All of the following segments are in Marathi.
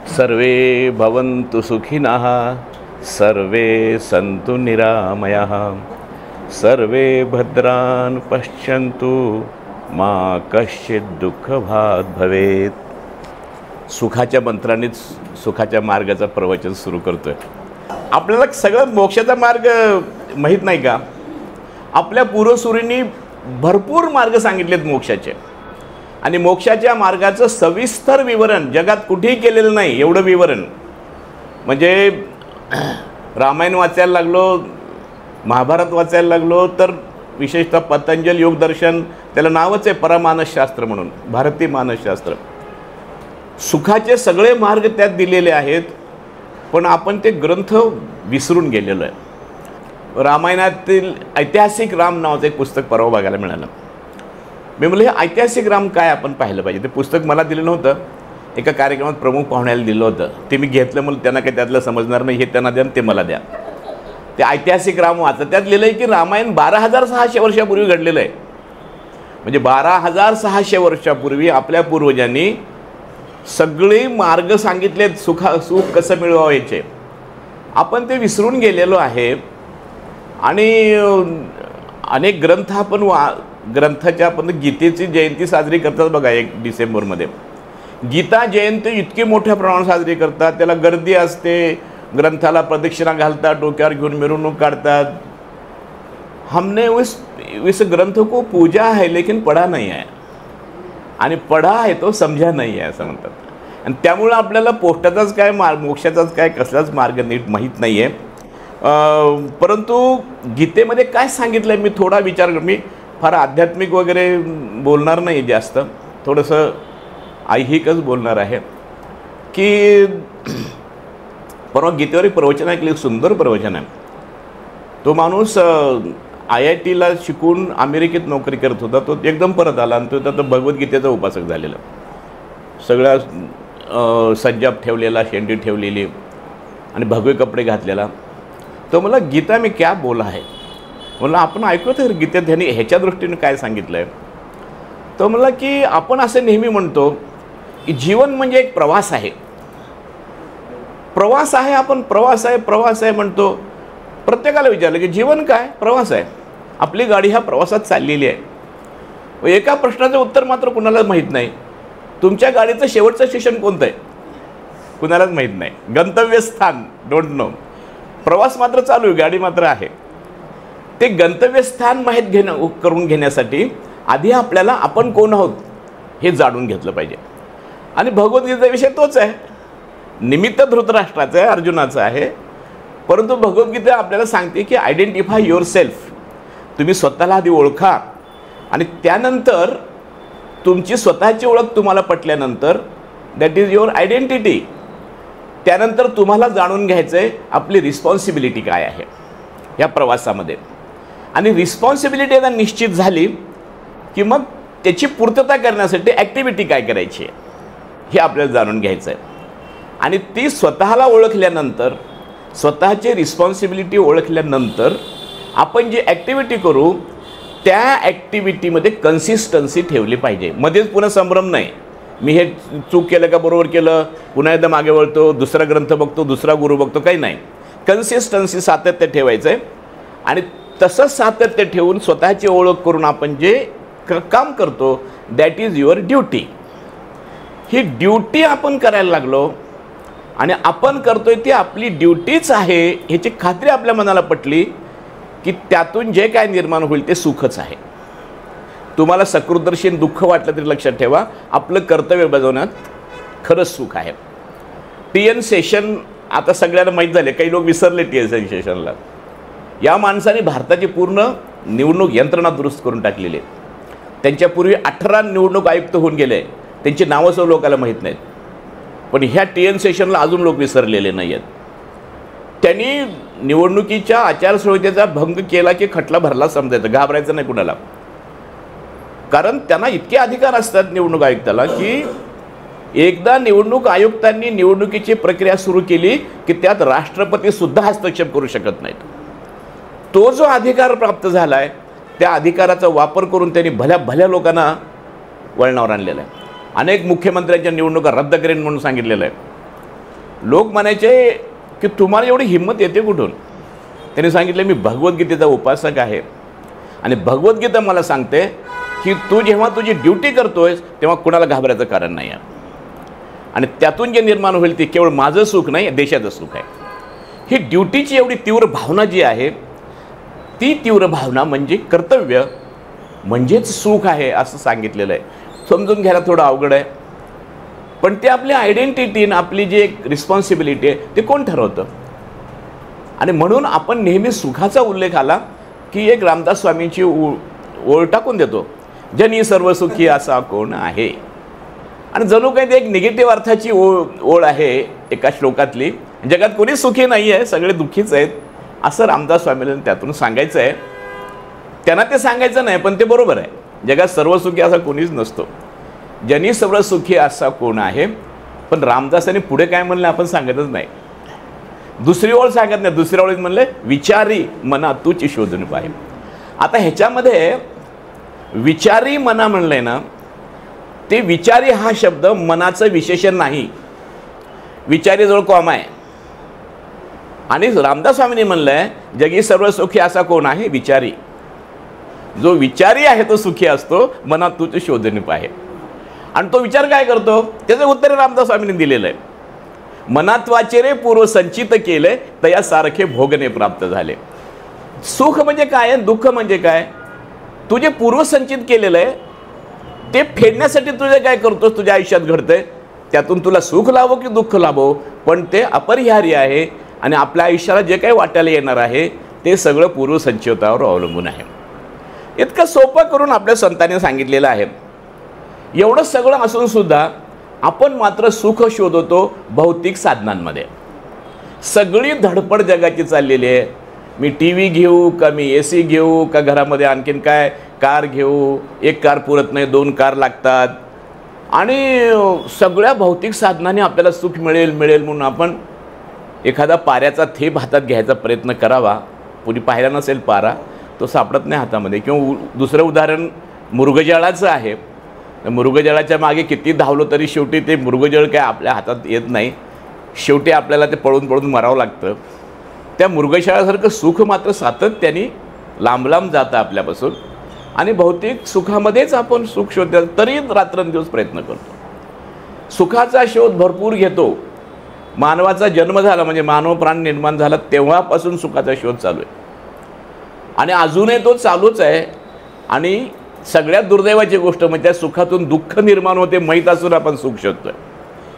सर्वे भवन्तु सुखिनः, सर्वे सन्तु निरामयाः, सर्वे भद्रान् पश्यन्तु, मा कश्चित् दुःखभाग् भवेत्. सुखाच्या मंत्रानेच सुखाच्या मार्गाचा प्रवचन सुरू करतोय. आपल्याला सगळं मोक्षाचा मार्ग माहीत नाही का? आपल्या पूर्वसुरींनी भरपूर मार्ग सांगितलेत मोक्षाचे, आणि मोक्षाच्या मार्गाचं सविस्तर विवरण जगात कुठेही केलेलं नाही. एवढं विवरण म्हणजे रामायण वाचायला लागलो, महाभारत वाचायला लागलो तर विशेषतः पतंजल योगदर्शन, त्याला नावच आहे परमानसशास्त्र म्हणून, भारतीय मानसशास्त्र. सुखाचे सगळे मार्ग त्यात दिलेले आहेत, पण आपण ते ग्रंथ विसरून गेलेलो आहे. रामायणातील ऐतिहासिक राम नावाचं एक पुस्तक परवा बघायला मिळालं. मी म्हणलं हे ऐतिहासिक राम काय आपण पाहिलं पाहिजे. ते पुस्तक मला दिलं नव्हतं, एका कार्यक्रमात प्रमुख पाहुण्याला दिलं होतं. ते मी घेतलं, म्हणून त्यांना काही त्यातलं समजणार नाही, हे त्यांना द्या ते मला द्या. ते ऐतिहासिक राम वाचलं, त्यात लिहिलं आहे की रामायण 12,600 वर्षापूर्वी घडलेलं आहे. म्हणजे 12,600 वर्षापूर्वी आपल्या पूर्वजांनी सगळे मार्ग सांगितलेत सुख कसं मिळवावं याचे. आपण ते विसरून गेलेलो आहे. आणि अनेक ग्रंथ आपण ग्रंथाच्या आपण गीतेची जयंती साजरी करतात बघा 1 डिसेंबरमध्ये. गीता जयंती इतकी मोठ्या प्रमाणात साजरी करतात, त्याला गर्दी असते, ग्रंथाला प्रदक्षिणा घालतात, डोक्यावर घेऊन मिरवणूक काढतात. हमने उस ग्रंथ को पूजा है लेकिन पढ़ा नहीं है, आणि पढ़ा है तो समझा नाही आहे असं म्हणतात. आणि त्यामुळं आपल्याला पोष्टाचाच काय मोक्षाचाच काय कसलाच मार्ग नीट माहीत नाही आहे. परंतु गीतेमध्ये काय सांगितलं आहे, मी थोडा विचार मी फार आध्यात्मिक वगैरे बोलणार नाही, जास्त थोडंसं ऐहिकच बोलणार आहे. की परवा गीतेवर एक प्रवचन ऐकलं, सुंदर प्रवचन आहे. तो माणूस IITला शिकून अमेरिकेत नोकरी करत होता. तो एकदम परत आला आणि तो आता भगवद्गीतेचा उपासक झालेला. सगळ्या सज्जाब ठेवलेला, शेंडी ठेवलेली आणि भगवे कपडे घातलेला. तो मला गीता में क्या बोला है. म्हणलं आपण ऐकू तर गीतेत ह्याने ह्याच्या दृष्टीने काय सांगितलं आहे. तो म्हणला की आपण असं नेहमी म्हणतो की जीवन म्हणजे एक प्रवास आहे, प्रवास आहे, आपण प्रवास आहे प्रवास आहे म्हणतो. प्रत्येकाला विचारलं की जीवन काय, प्रवास आहे. आपली गाडी ह्या प्रवासात चाललेली आहे. एका प्रश्नाचं उत्तर मात्र कुणालाच माहीत नाही. तुमच्या गाडीचं शेवटचं स्टेशन कोणतं आहे कुणालाच माहीत नाही. गंतव्यस्थान डोंट नो. प्रवास मात्र चालू आहे, गाडी मात्र आहे. ते गंतव्यस्थान माहीत करून घेण्यासाठी आधी आपल्याला आपण कोण आहोत हे जाणून घेतलं पाहिजे. आणि भगवद्गीतेचा विषय तोच आहे. निमित्त धृतराष्ट्राचं आहे, अर्जुनाचं आहे. परंतु भगवद्गीता आपल्याला सांगते की आयडेंटिफाय युअर सेल्फ. तुम्ही स्वतःला आधी ओळखा, आणि त्यानंतर तुमची स्वतःची ओळख तुम्हाला पटल्यानंतर दॅट इज युअर आयडेंटिटी. त्यानंतर तुम्हाला जाणून घ्यायचं आहे आपली रिस्पॉन्सिबिलिटी काय आहे या प्रवासामध्ये. आणि रिस्पॉन्सिबिलिटी आता निश्चित झाली की मग त्याची पूर्तता करण्यासाठी ॲक्टिव्हिटी काय करायची आहे हे आपल्याला जाणून घ्यायचं आहे. आणि ती स्वतःला ओळखल्यानंतर, स्वतःची रिस्पॉन्सिबिलिटी ओळखल्यानंतर आपण जी ॲक्टिव्हिटी करू त्या ॲक्टिव्हिटीमध्ये कन्सिस्टन्सी ठेवली पाहिजे. मध्येच पुन्हा संभ्रम नाही, मी हे चूक केलं का बरोबर केलं, पुन्हा एकदा मागे वळतो, दुसरा ग्रंथ बघतो, दुसरा गुरु बघतो, काही नाही. कन्सिस्टन्सी, सातत्य ठेवायचं आहे. आणि तसंच सातत्य ठेवून स्वतःची ओळख करून आपण जे काम करतो that is your duty. He duty आपण करायला लागलो आणि आपण करतोय ती आपली ड्युटीच आहे ह्याची खात्री आपल्या मनाला पटली की त्यातून जे काय निर्माण होईल ते सुखच आहे. तुम्हाला सकृतदर्शी दुःख वाटलं तरी लक्षात ठेवा, आपलं कर्तव्य बजावण्यात खरंच सुख आहे. TN सेशन आता सगळ्यांना माहीत झाले, काही लोक विसरले TN सेशनला. या माणसाने भारताची पूर्ण निवडणूक यंत्रणा दुरुस्त करून टाकलेली आहे. त्यांच्यापूर्वी 18 निवडणूक आयुक्त होऊन गेले, त्यांची नावं सर्व लोकांना माहीत नाहीत. पण ह्या TN सेशनला अजून लोक विसरलेले नाही आहेत. त्यांनी निवडणुकीच्या आचारसंहितेचा भंग केला की खटला भरला समजायचं, घाबरायचं नाही कुणाला. कारण त्यांना इतके अधिकार असतात निवडणूक आयुक्ताला की एकदा निवडणूक आयुक्तांनी निवडणुकीची प्रक्रिया सुरू केली की त्यात राष्ट्रपतीसुद्धा हस्तक्षेप करू शकत नाहीत. तो जो अधिकार प्राप्त झाला आहे त्या अधिकाराचा वापर करून त्यांनी भल्या भल्या लोकांना वळणावर आणलेलं आहे. अनेक मुख्यमंत्र्यांच्या निवडणुका रद्द करेन म्हणून सांगितलेलं आहे. लोक म्हणायचे की तुम्हाला एवढी हिंमत येते कुठून? त्यांनी सांगितलं मी भगवद्गीतेचा उपासक आहे आणि भगवद्गीता मला सांगते की तू जेव्हा तुझी ड्युटी करतोयस तेव्हा कुणाला घाबरायचं कारण नाही आहे आणि त्यातून जे निर्माण होईल ते केवळ माझं सुख नाही, देशाचं सुख आहे. ही ड्युटीची एवढी तीव्र भावना जी आहे ती तीव्र भावना म्हणजे कर्तव्य म्हणजेच सुख आहे असं सांगितलेलं आहे. समजून घ्यायला थोडं अवघड आहे, पण ते आपली आयडेंटिटी आणि आपली जी एक रिस्पॉन्सिबिलिटी आहे ते कोण ठरवतं? आणि म्हणून आपण नेहमी सुखाचा उल्लेख आला की एक रामदास स्वामींची ओळ टाकून देतो, जनी सर्व सुखी असा कोण आहे. आणि जणू काही ते एक निगेटिव्ह अर्थाची ओळ आहे एका श्लोकातली. जगात कोणीच सुखी नाही आहे, सगळे दुःखीच आहेत असं रामदास स्वामींना त्यातून सांगायचं आहे. त्यांना ते सांगायचं नाही, पण ते बरोबर आहे. जगात सर्व सुखी असा कोणीच नसतो, जनी सर्व सुखी असा कोण आहे. पण रामदासांनी पुढे काय म्हणलं आपण सांगतच नाही. दुसरी ओळ सांगत नाही. दुसऱ्या ओळीत म्हणले विचारी मना तूच शोधून पाहे. आता ह्याच्यामध्ये विचारी मना म्हणलंय ना, ते विचारी हा शब्द मनाचं विशेषण नाही, विचारी जवळ कॉमा आहे. आणि रामदास स्वामींनी म्हणलंय जगी सर्व सुखी असा कोण आहे? विचारी. जो विचारी आहे तो सुखी असतो, मनात तूच शोधून पाहे. आणि तो विचार काय करतो त्याचं उत्तर रामदास स्वामींनी दिलेलं आहे. मनात वाचेरे पूर्व संचित केले तया सारखे भोगणे प्राप्त झाले. सुख म्हणजे काय, दुःख म्हणजे काय? तुझे पूर्व संचित केलेलं आहे ते फेडण्यासाठी तुझे काय करतोस, तुझ्या आयुष्यात घडतंय त्यातून तुला सुख लाभो की दुःख लाभो, पण ते अपरिहार्य आहे. आणि आपल्या आयुष्याला जे काही वाटायला येणार आहे ते सगळं पूर्वसंचितावर अवलंबून आहे. इतकं सोपं करून आपल्या संतांनी सांगितलेलं आहे. एवढं सगळं असून सुद्धा आपण मात्र सुख शोधतो भौतिक साधनांमध्ये. सगळी धडपड जगाची चाललेली आहे. मी टी व्ही घेऊ का, मी ए सी घेऊ का, घरामध्ये आणखीन काय, कार घेऊ, एक कार पुरत नाही 2 कार लागतात. आणि सगळ्या भौतिक साधनांनी आपल्याला सुख मिळेल म्हणून आपण एखादा पाऱ्याचा थेंब हातात घ्यायचा प्रयत्न करावा. कोणी पाहिला नसेल पारा, तो सापडत नाही हातामध्ये. किंवा दुसरं उदाहरण मृगजळाचं आहे. मृगजळाच्या मागे किती धावलो तरी शेवटी ते मृगजळ काय आपल्या हातात येत नाही, शेवटी आपल्याला ते पळून पळून मरावं लागतं. त्या मृगजळासारखं सुख मात्र सातत्याने लांब लांब जातं आपल्यापासून. आणि भौतिक सुखामध्येच आपण सुख शोधतो, तरी रात्रंदिवस प्रयत्न करतो. सुखाचा शोध भरपूर घेतो. मानवाचा जन्म झाला म्हणजे मानव प्राण निर्माण झाला तेव्हापासून सुखाचा शोध चालू आहे आणि अजूनही तो चालूच आहे. आणि सगळ्यात दुर्दैवाची गोष्ट म्हणजे त्या सुखातून दुःख निर्माण होते माहीत असून आपण सुख शोधतोय.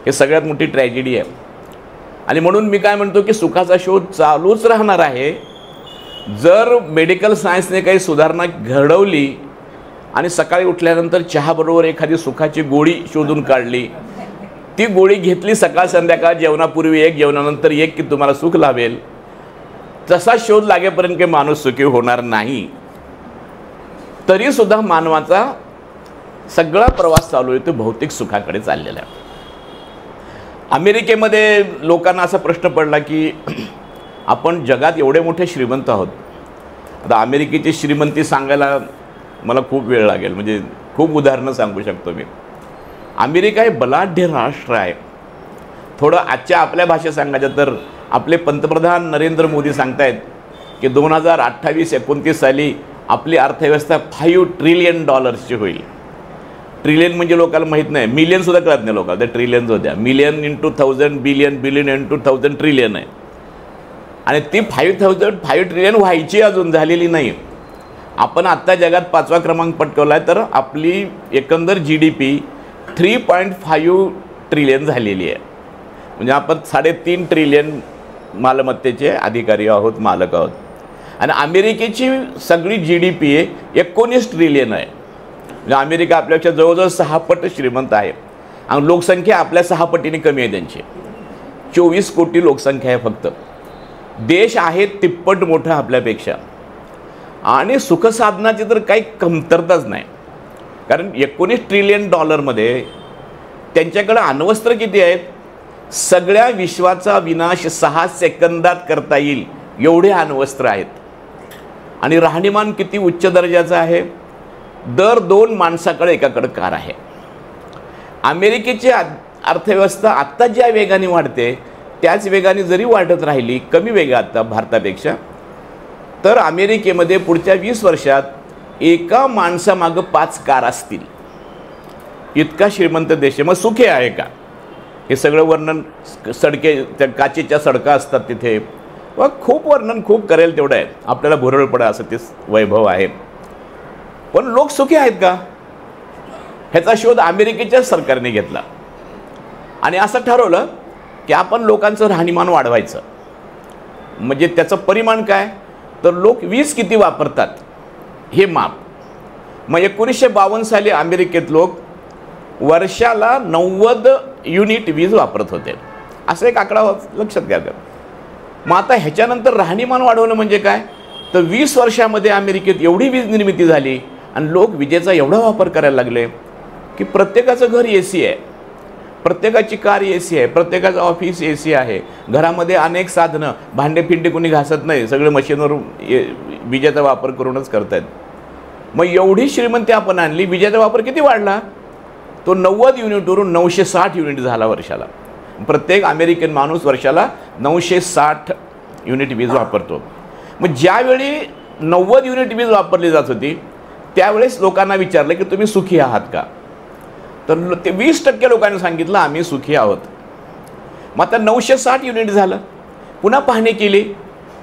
हे सगळ्यात मोठी ट्रॅजेडी आहे. आणि म्हणून मी काय म्हणतो की सुखाचा शोध चालूच राहणार आहे. जर मेडिकल सायन्सने काही सुधारणा घडवली आणि सकाळी उठल्यानंतर चहाबरोबर एखादी सुखाची गोळी शोधून काढली, ती गोळी घेतली सकाळ संध्याकाळ, जेवणापूर्वी एक, जेवणानंतर एक, की तुम्हाला सुख लाभेल, तसा शोध लागेपर्यंत काही माणूस सुखी होणार नाही. तरीसुद्धा मानवाचा सगळा प्रवास चालू आहे तो भौतिक सुखाकडे चाललेला आहे. अमेरिकेमध्ये लोकांना असा प्रश्न पडला की आपण जगात एवढे मोठे श्रीमंत आहोत. आता अमेरिकेची श्रीमंती सांगायला मला खूप वेळ लागेल, म्हणजे खूप उदाहरणं सांगू शकतो मी. अमेरिका हे बलाढ्य राष्ट्र आहे. थोडं आजच्या आपल्या भाषेत सांगायचं तर आपले पंतप्रधान नरेंद्र मोदी सांगतायत की 2028-29 साली आपली अर्थव्यवस्था $5 ट्रिलियन होईल. ट्रिलियन म्हणजे लोकांना माहीत नाही, मिलियनसुद्धा कळत नाही लोकांना, ते ट्रिलियन्स होत्या. Million into 1000 billion, billion into 1000 trillion आहे. आणि ती 5 ट्रिलियन व्हायची अजून झालेली नाही. आपण आत्ता जगात 5वा क्रमांक पटकवला आहे, तर आपली एकंदर GDP 3.5 ट्रिलियन झालेली आहे. म्हणजे आपण 3.5 ट्रिलियन मालमत्तेचे अधिकारी आहोत, मालक आहोत. आणि अमेरिकेची सगळी GDP 19 ट्रिलियन आहे. म्हणजे अमेरिका आपल्यापेक्षा जवळजवळ 6 पट श्रीमंत आहे. आणि लोकसंख्या आपल्या 6 पटीने कमी आहे त्यांची. 24 कोटी लोकसंख्या आहे फक्त. देश आहे तिप्पट मोठा आपल्यापेक्षा. आणि सुखसाधनाची तर काही कमतरताच नाही. कारण $19 ट्रिलियन त्यांच्याकडे अण्वस्त्र किती आहेत? सगळ्या विश्वाचा विनाश 6 सेकंदात करता येईल एवढे अण्वस्त्र आहेत. आणि राहणीमान किती उच्च दर्जाचं आहे? दर 2 माणसाकडे एकाकडे कार आहे. अमेरिकेची अर्थव्यवस्था आत्ता ज्या वेगाने वाढते त्याच वेगाने जरी वाढत राहिली, कमी वेगात भारतापेक्षा, तर अमेरिकेमध्ये पुढच्या 20 वर्षात एका माणसामागं 5 कार असतील. इतका श्रीमंत देश आहे. मग सुखे आहे का? हे सगळं वर्णन, सडके, त्या काचेच्या सडका असतात तिथे, व खूप वर्णन खूप करेल तेवढं आहे, आपल्याला भुरळ पडा असं ते वैभव आहे. पण लोक सुखी आहेत का? ह्याचा शोध अमेरिकेच्या सरकारने घेतला आणि असं ठरवलं की आपण लोकांचं राहणीमान वाढवायचं. म्हणजे त्याचं परिमाण काय? तर लोक वीज किती वापरतात हे माप. मग 1952 साली अमेरिकेत लोक वर्षाला 90 युनिट वीज वापरत होते. असं एक आकडा लक्षात घ्या. मग आता ह्याच्यानंतर राहणीमान वाढवणं म्हणजे काय? तर 20 वर्षामध्ये अमेरिकेत एवढी वीज निर्मिती झाली आणि लोक विजेचा एवढा वापर करायला लागले की प्रत्येकाचं घर AC आहे, प्रत्येकाची कार AC आहे, प्रत्येकाचं ऑफिस AC आहे, घरामध्ये अनेक साधनं, भांडे फिंडे कोणी घासत नाही, सगळे मशीनवर विजेचा वापर करूनच करतायत. मग एवढी श्रीमंती आपण आणली, विजेचा वापर किती वाढला? तो 90 युनिटवरून 960 युनिट झाला वर्षाला. प्रत्येक अमेरिकन माणूस वर्षाला 960 युनिट वीज वापरतो. मग ज्यावेळी 90 युनिट वीज वापरली जात होती त्यावेळेस लोकांना विचारलं की तुम्ही सुखी आहात का? तर ते 20% लोकांनी सांगितलं आम्ही सुखी आहोत. मग आता 960 युनिट झालं. पुन्हा पाहणी केली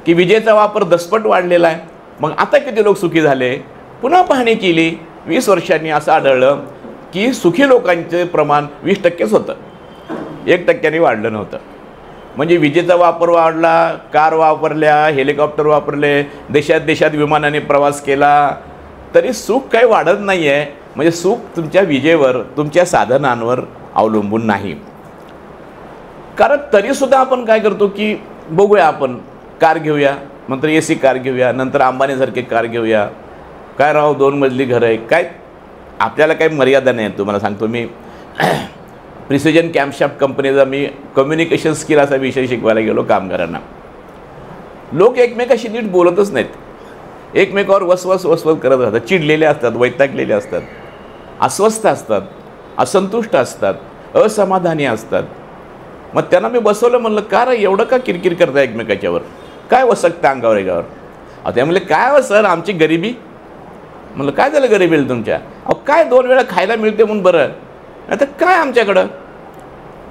की विजेचा वापर दसपट वाढलेला आहे. मग आता किती लोक सुखी झाले? पुन्हा पाहणी केली. 20 वर्षांनी असं आढळलं की सुखी लोकांचे प्रमाण 20%च होतं, 1% वाढलं नव्हतं. म्हणजे विजेचा वापर वाढला, कार वापरल्या, हेलिकॉप्टर वापरले, देशात विमानाने प्रवास केला, तरी सुख काही वाढत नाही आहे. म्हणजे सुख तुमच्या विजेवर, तुमच्या साधनांवर अवलंबून नाही. कारण तरीसुद्धा आपण काय करतो की बघूया, आपण कार घेऊया, नंतर AC कार घेऊया, नंतर अंबानीसारखी कार घेऊया, काय राव 2 मजली घर आहे, काय आपल्याला काही मर्यादा नाही. तुम्हाला सांगतो मी, प्रिसिजन कॅम्पशाफ्ट कंपनीचा मी कम्युनिकेशन स्किल असा विषय शिकवायला गेलो कामगारांना. लोक एकमेकाशी नीट बोलतच नाहीत, एकमेकावर वसवस करत राहतात, चिडलेले असतात, वैतागलेले असतात, अस्वस्थ असतात, असंतुष्ट असतात, असमाधानी असतात. मग त्यांना मी बसवलं, म्हणलं का रे एवढं का किरकिर करता एकमेकाच्यावर, काय वसकता अंगावर एकावर? ते म्हणले काय हो सर आमची गरिबी. म्हणलं काय झालं गरिबीला तुमच्या? अहो काय 2 वेळा खायला मिळते म्हणून बरं, आता काय आमच्याकडं,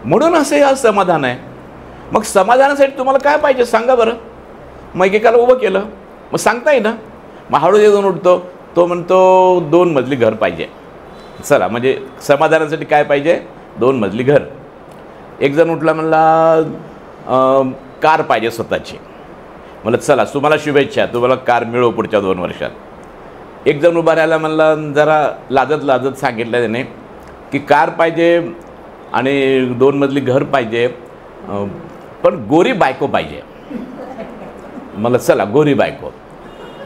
म्हणून असं हे समाधान आहे. मग समाधानासाठी तुम्हाला काय पाहिजे सांगा बरं. मग एकाला उभं केलं, मग सांगता येईल ना. मग हळू येऊन उठतो, तो म्हणतो 2 मजली घर पाहिजे. चला, म्हणजे समाधानासाठी काय पाहिजे? 2 मजली घर. एक जण उठला, म्हणला कार पाहिजे स्वतःची. म्हणलं चला तुम्हाला शुभेच्छा, तुम्हाला कार मिळो पुढच्या 2 वर्षात. एक जण उभा राहिला, म्हणला जरा लाजत सांगितलं त्याने की कार पाहिजे आणि 2 मजली घर पाहिजे, पण गोरी बायको पाहिजे. मला चला गोरी बायको.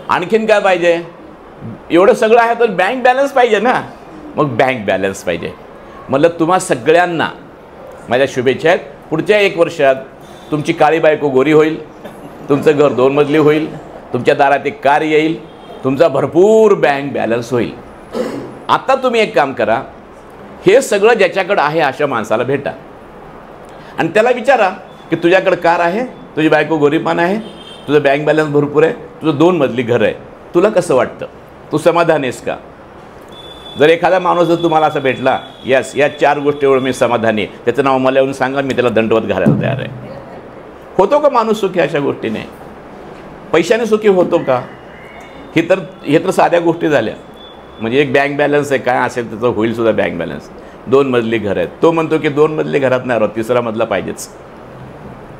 आणखीन काय पाहिजे? एवढं सगळं आहे तर बँक बॅलन्स पाहिजे ना. मग बँक बॅलन्स पाहिजे. म्हणलं तुम्हा सगळ्यांना माझ्या शुभेच्छा आहेत. पुढच्या 1 वर्षात तुमची काळी बायको गोरी होईल, तुमचं घर 2 मजली होईल, तुमच्या दारात एक कार येईल, तुमचा भरपूर बँक बॅलन्स होईल. आता तुम्ही एक काम करा, हे सगळं ज्याच्याकडं आहे अशा माणसाला भेटा आणि त्याला विचारा की तुझ्याकडं कार आहे, तुझी बायको गोरीपान आहे, तुझं बँक बॅलन्स भरपूर आहे, तुझं 2 मजली घर आहे, तुला कसं वाटतं? तू समाधानी आहेस का? जर एखादा माणूस जर तुम्हाला असं भेटला, यस या 4 गोष्टीवर मी समाधानी, त्याचं नाव मला येऊन सांगा, मी त्याला दंडवत घालायला तयार आहे. होतो का माणूस सुखी अशा गोष्टीने? पैशाने सुखी होतो का? हे तर साध्या गोष्टी झाल्या. म्हणजे एक बँक बॅलन्स आहे, काय असेल त्याचं होईल सुद्धा बँक बॅलन्स. 2 मजली घर आहे, तो म्हणतो की 2 मजली घरात नाही राहत, 3रा मजला पाहिजेच.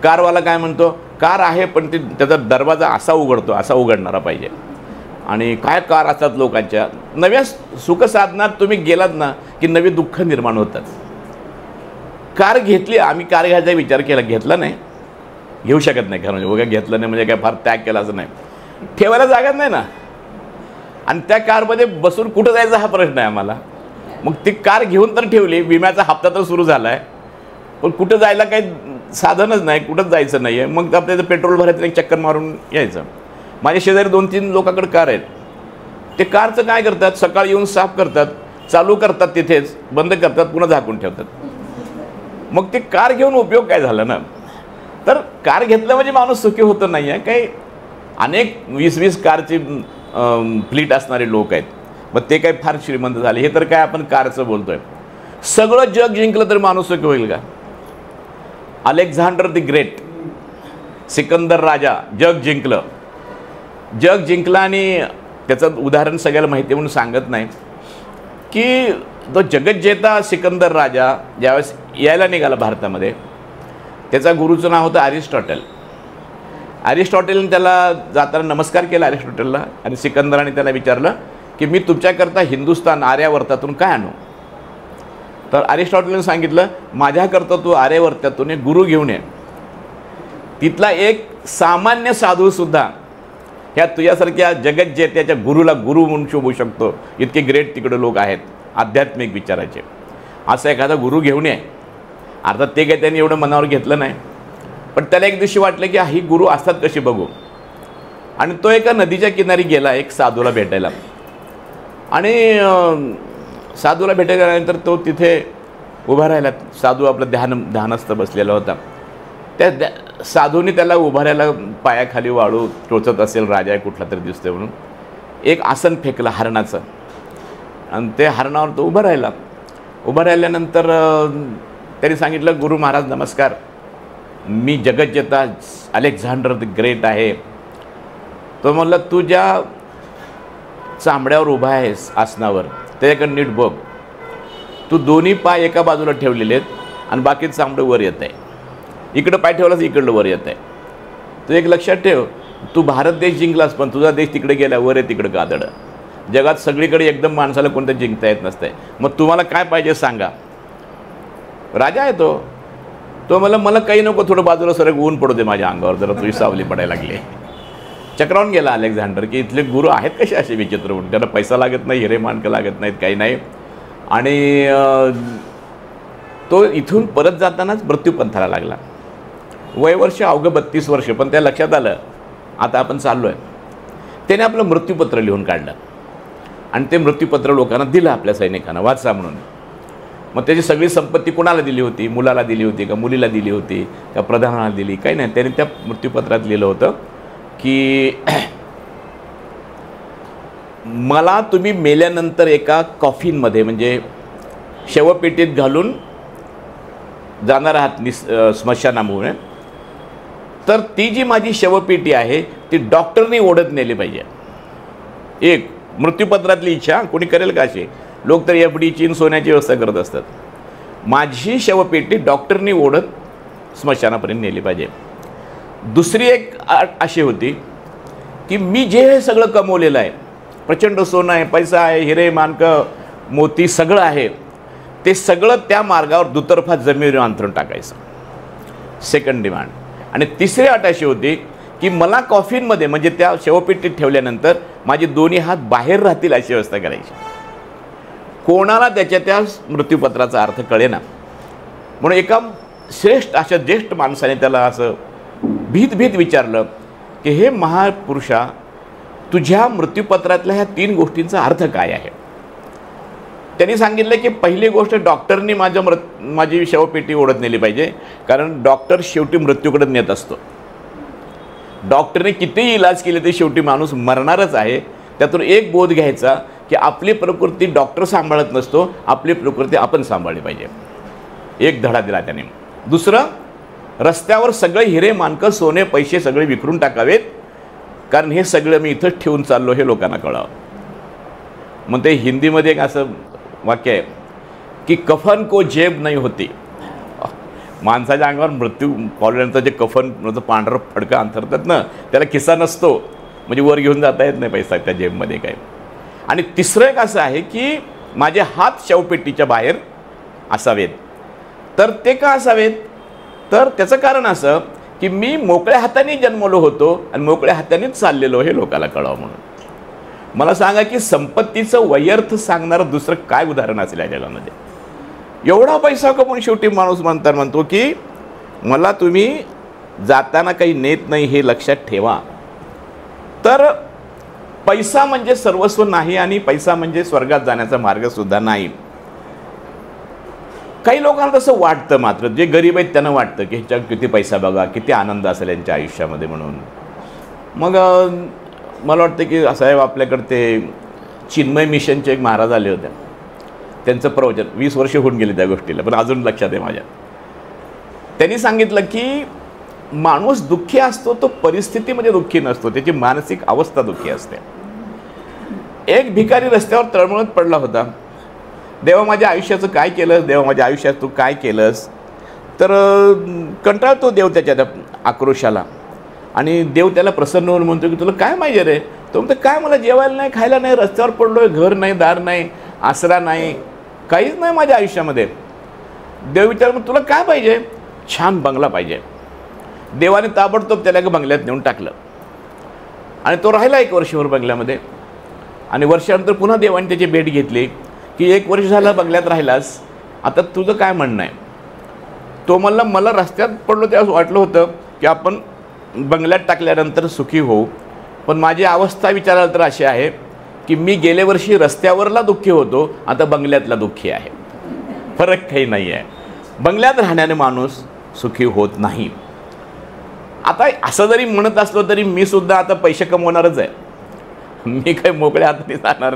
कारवाला काय म्हणतो? कार आहे पण त्याचा दरवाजा असा उघडतो, असा उघडणारा पाहिजे. आणि काय कार असतात लोकांच्या. नव्या सुखसाधनात तुम्ही गेलात ना की नवी दुःख निर्माण होतात. कार घेतली, आम्ही कार घ्यायचा विचार केला, घेतला नाही, घेऊ शकत नाही. खरं म्हणजे उगा घेतलं नाही म्हणजे काय फार त्याग केला असं नाही, ठेवायला जागा नाही ना. आणि त्या कारमध्ये बसून कुठं जायचा हा प्रश्न आहे आम्हाला. मग ती कार घेऊन तर ठेवली, विम्याचा हप्ता तर सुरू झाला आहे, पण कुठं जायला काही साधनच नाही, कुठंच जायचं नाही आहे. मग आपल्याला पेट्रोल भरायचं, एक चक्कर मारून यायचं. माझ्या शेजारी 2-3 लोकांकडे कार आहेत. ते कारचं काय करतात, सकाळी येऊन साफ करतात, चालू करतात तिथेच, बंद करतात, पुन्हा झाकून ठेवतात. मग ते कार घेऊन उपयोग काय झाला ना. तर कार घेतलं म्हणजे माणूस सुखी होतो नाही आहे. काही अनेक 20-20 कारची फ्लीट असणारे लोक आहेत, मग ते काय फार श्रीमंत झाले. हे तर काय आपण कारचं बोलतोय. सगळं जग जिंकलं तर माणूस सुखी होईल का? अलेक्झांडर द ग्रेट, सिकंदर राजा, जग जिंकलं आणि त्याचं उदाहरण सगळ्याला माहिती म्हणून सांगत नाही की तो जगज्जेता सिकंदर राजा ज्यावेळेस यायला निघाला भारतामध्ये, त्याचा गुरुचं नाव होतं अरिस्टॉटलने त्याला जाताना नमस्कार केला अरिस्टॉटलला, आणि सिकंदराने त्याला विचारलं की मी तुमच्याकरता हिंदुस्तान आर्यावर्तातून काय आणू? तर अरिस्टॉटलने सांगितलं, माझ्याकरता तू आर्यावर्तातून एक गुरु घेऊन ये. तिथला एक सामान्य साधूसुद्धा ह्या तुझ्यासारख्या जगज्जेत्याच्या गुरुला गुरु म्हणून शोभू शकतो. इतके ग्रेट तिकडे लोक आहेत आध्यात्मिक विचाराचे. असा एखादा गुरु घेऊन ये. अर्थात ते काही त्यांनी एवढं मनावर घेतलं नाही, पण त्याला एक दिवशी वाटलं की ही गुरु असतात कशी बघू. आणि तो एका नदीच्या किनारी गेला एक साधूला भेटायला, आणि साधूला भेटायला गेल्यानंतर तो तिथे उभा राहिला. साधू आपलं ध्यानस्थ बसलेला होता. त्या साधूने त्याला उभा राहायला पायाखाली वाळू टोचत असेल, राजा कुठला तरी दिसतोय म्हणून एक आसन फेकलं हरणाचं, आणि ते हरणावर तो उभा राहिला. उभा राहिल्यानंतर त्यांनी सांगितलं, गुरु महाराज नमस्कार, मी जगज्जेता अलेक्झांडर द ग्रेट आहे. तो म्हणला, तू ज्या चांबड्यावर उभा आहेस आसनावर त्याच्याकडे नीट बघ. तू दोन्ही पाय एका बाजूला ठेवलेले आहेत आणि बाकी चांबडं वर येत आहे. इकडं पाय ठेवलास इकडलं वर येत आहे. तू एक लक्षात ठेव, तू भारत देश जिंकलास पण तुझा देश तिकडे गेला वर आहे तिकडं गादड. जगात सगळीकडे एकदम माणसाला कोणतं जिंकता येत नसतंय. मग तुम्हाला काय पाहिजे सांगा. राजा आहे तो मला काही नको, थोडं बाजूला सरक, ऊन पडू दे माझ्या अंगावर, जरा तुझी सावली पडायला लागली. चक्रावून गेला अलेक्झांडर की इथले गुरु आहेत कसे असे विचित्र म्हणून. त्यांना पैसा लागत नाही, हिरे माणकं लागत नाहीत, काही नाही. आणि तो इथून परत जातानाच मृत्यूपंथाला लागला. वयवर्ष अवघं 32 वर्ष. पण त्या लक्षात आलं आता आपण चाललो आहे. त्याने आपलं मृत्यूपत्र लिहून काढलं आणि ते मृत्यूपत्र लोकांना दिलं आपल्या सैनिकांना वाचा म्हणून. मग त्याची सगळी संपत्ती कुणाला दिली होती? मुलाला दिली होती का मुलीला दिली होती का प्रधानाला दिली? काही नाही. त्याने त्या मृत्यूपत्रात लिहिलं होतं की मला तुम्ही मेल्यानंतर एका कॉफिनमध्ये म्हणजे शवपेटीत घालून जाणार आहात स्मशानामुळे, तर ती जी माझी शवपेटी आहे ती डॉक्टरनी ओढत नेली पाहिजे. एक मृत्यूपत्रातली इच्छा कोणी करेल का? अशी लोक तर एफडी चीन सोन्याची व्यवस्था करत असतात. माझी शवपेटी डॉक्टरनी ओढत स्मशानापर्यंत नेली पाहिजे. दुसरी एक अशी होती की मी जे हे सगळं कमवलेलं आहे, प्रचंड सोनं आहे, पैसा आहे, हिरे माणकं मोती सगळं आहे, ते सगळं त्या मार्गावर दुतर्फा जमिनीवर अंतरून टाकायचं. Second demand. आणि तिसरी अट अशी होती की मला कॉफिनमध्ये म्हणजे त्या शवपेटीत ठेवल्यानंतर माझे दोन्ही हात बाहेर राहतील अशी व्यवस्था करायची. कोणाला त्याच्या त्या मृत्यूपत्राचा अर्थ कळेना. म्हणून एका श्रेष्ठ अशा ज्येष्ठ माणसाने त्याला असं भीत विचारलं की हे महापुरुषा, तुझ्या मृत्यूपत्रातल्या ह्या 3 गोष्टींचा अर्थ काय आहे? त्यांनी सांगितलं की पहिली गोष्ट, डॉक्टरनी माझी शवपेटी ओढत नेली पाहिजे, कारण डॉक्टर शेवटी मृत्यूकडे नेत असतो. डॉक्टरने कितीही इलाज केले ते शेवटी माणूस मरणारच आहे. त्यातून एक बोध घ्यायचा की आपली प्रकृती डॉक्टर सांभाळत नसतो, आपली प्रकृती आपण सांभाळली पाहिजे. एक धडा दिला त्याने. दुसरं, रस्त्यावर सगळे हिरे माणकं सोने पैसे सगळे विखरून टाकावेत, कारण हे सगळं मी इथंच ठेवून चाललो हे लोकांना कळावं. मग ते हिंदीमध्ये एक असं वाक्य आहे की कफन को जेब नाही होती. माणसाच्या अंगावर मृत्यू पावल्यानंतर जे कफन पांढरं फडकं अंथरतात ना, त्याला खिसा नसतो, म्हणजे वर घेऊन जाता येत नाही पैसा त्या जेबमध्ये काय. आणि तिसरं एक असं आहे की माझे हात शवपेटीच्या बाहेर असावेत. तर ते का असावेत? तर त्याचं कारण असं की मी मोकळ्या हाताने जन्मलो होतो आणि मोकळ्या हातानेच चाललेलो हे लोकांना कळावं म्हणून. मला सांगा की संपत्तीचं व्यर्थ सांगणारं दुसरं काय उदाहरण असेल या जगामध्ये? एवढा पैसा कमवून शेवटी माणूस म्हणतो की मला तुम्ही जाताना काही नेत नाही हे लक्षात ठेवा. तर पैसा म्हणजे सर्वस्व नाही आणि पैसा म्हणजे स्वर्गात जाण्याचा मार्गसुद्धा नाही. काही लोकांना तसं वाटतं, मात्र जे गरीब आहेत त्यांना वाटतं की ह्याच्यात किती पैसा बघा, किती आनंद असेल यांच्या आयुष्यामध्ये म्हणून. मग मला वाटतं की साहेब आपल्याकडे ते चिन्मय मिशनचे एक महाराज आले होते, त्यांचं प्रवचन 20 वर्ष होऊन गेले त्या गोष्टीला, पण अजून लक्षात आहे माझ्या. त्यांनी सांगितलं की माणूस दुःखी असतो तो परिस्थितीमध्ये दुःखी नसतो, त्याची मानसिक अवस्था दुःखी असते. एक भिकारी रस्त्यावर तळमळत पडला होता, देवा माझ्या आयुष्याचं काय केलंस, देवा माझ्या आयुष्यात तू काय केलंस. तर कंटाळतो देव त्याच्या त्या आक्रोशाला, आणि देव त्याला प्रसन्न होऊन म्हणतो की तुला काय पाहिजे रे. तो म्हणतो काय, मला जेवायला नाही, खायला नाही, रस्त्यावर पडलोय, घर नाही, दार नाही, आसरा नाही, काहीच नाही माझ्या आयुष्यामध्ये. देव विचार तुला काय पाहिजे. छान बंगला पाहिजे. देवाने ताबडतोब त्याला बंगल्यात नेऊन टाकलं आणि तो राहिला 1 वर्षभर बंगल्यामध्ये. आणि वर्षानंतर पुन्हा देवाने त्याची भेट घेतली की 1 वर्ष झालं बंगल्यात राहिलास, आता तुझं काय म्हणणं आहे. तो म्हणला मला रस्त्यात पडलो तेव्हा वाटलं होतं की आपण बंगल्यात टाकल्यानंतर सुखी होऊ, पण माझी अवस्था विचारायला तर अशी आहे की मी गेल्या वर्षी रस्त्यावरला दुःखी होतो, आता बंगल्यातला दुःखी आहे. फरक काही नाही आहे. बंगल्यात राहण्याने माणूस सुखी होत नाही. आता असं जरी म्हणत असलो तरी मी सुद्धा आता पैसे कमवणारच आहे. मी काही मोकळ्या हाताने जाणार,